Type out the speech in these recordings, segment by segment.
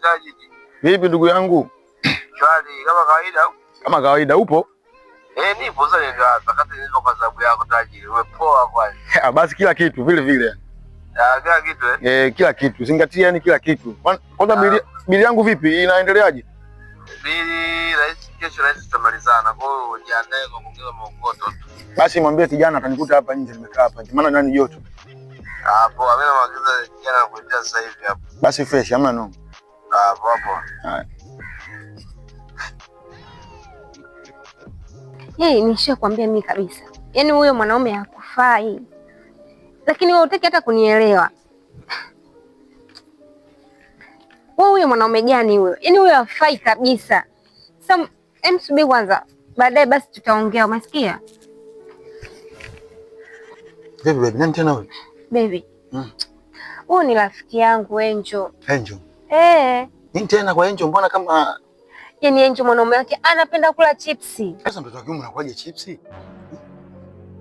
Taji. Vipi ndugu yangu? Shwari kama kawaida. Kama kawaida upo? Nipo sasa ndio wakati nilipo kwa sababu yako Taji. Umepoa kwani? Basi kila kitu vile vile. Kila kitu kila kitu. Zingatia yani kila kitu. Kwanza bili yangu vipi? Inaendeleaje? Bili kesho rais tutamalizana. Kwa hiyo jiandae kwa kuongeza maokoto. Basi mwambie kijana atanikuta hapa nje nimekaa hapa. Maana nani joto? Poa, mimi namwagiza kijana anakuletea sasa hivi hapa. Basi fresh, hamna no. Poa. Haya. Nishakwambia mimi kabisa. Yaani huyo mwanaume hakufai. Lakini wewe hutaki hata kunielewa. Wewe huyo mwanaume gani huyo? Yaani huyo hafai kabisa. Sasa subiri kwanza. Baadaye basi tutaongea, umesikia? Baby, nani tena wewe? Baby. Huyu ni rafiki yangu Angel. Angel? Nini tena kwa Angel? Mbona kama yaani Angel mwanaume wake anapenda kula chipsi. Sasa mtoto wa kiume anakulaje chipsi?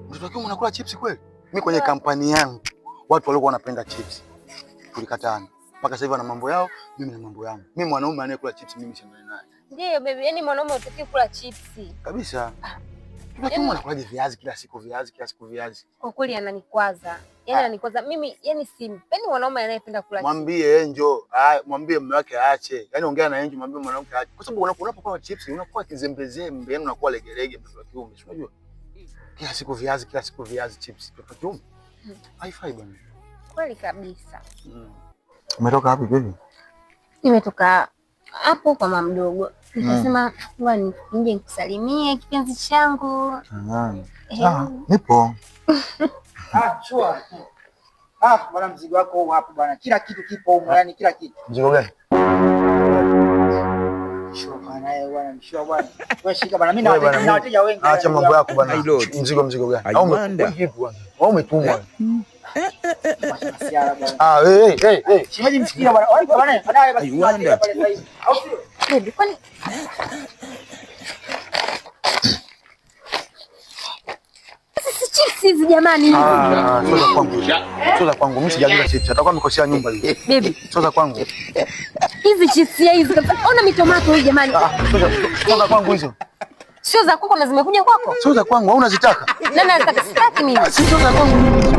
Mtoto wa kiume anakula chipsi kweli? Mimi kwenye kampani yangu watu walikuwa wanapenda chipsi. Tulikatana. Mpaka sasa hivi ana mambo yao, mimi na mambo yangu. Mimi mwanaume anayekula chipsi mimi siendani naye. Ndio baby, yaani mwanaume hutaki kula chipsi. Kabisa. Lakini anakulaje viazi kila siku viazi? Kwa kweli ananikwaza. Yaani ananikwaza. Mimi yaani simpendi mwanaume anayependa kula chipsi. Mwambie Angel, mwambie mume wake aache. Yaani ongea na Angel, mwambie mwanamke aache. Kwa sababu unapokula chipsi unakuwa kizembezembe, yaani unakuwa legelege mtoto wa kiume. Unajua? Kila siku viazi chips mtoto wa kiume. Haifai bwana. Kweli kabisa. Umetoka wapi baby? Nimetoka hapo kwa mama mdogo. Nikasema ngoja nije nikusalimie kipenzi changu. Nipo. Chua. Bwana mzigo wako huu hapo bwana. Kila kitu kipo huko, yani kila kitu. Mzigo gani? Chua bwana, bwana mshua bwana. Wewe shika bwana, mimi na wateja wengi. Acha mambo yako bwana. Mzigo gani? Au umetumwa? Shimaji msikia bwana. Bwana, baadaye basi pale sasa hivi. Au sio? Baby, kwani chips jamani. Soza kwangu mimi sijajua chips. Atakuwa amekosea nyumba hiyo. Baby, soza kwangu. Hizi chips hizi ona mitomato hii jamani. Soza kwangu hizo. Sio za kwako na zimekuja kwako? Sio za kwangu, au unazitaka? Nani anataka? Sitaki mimi. Si sio za kwangu.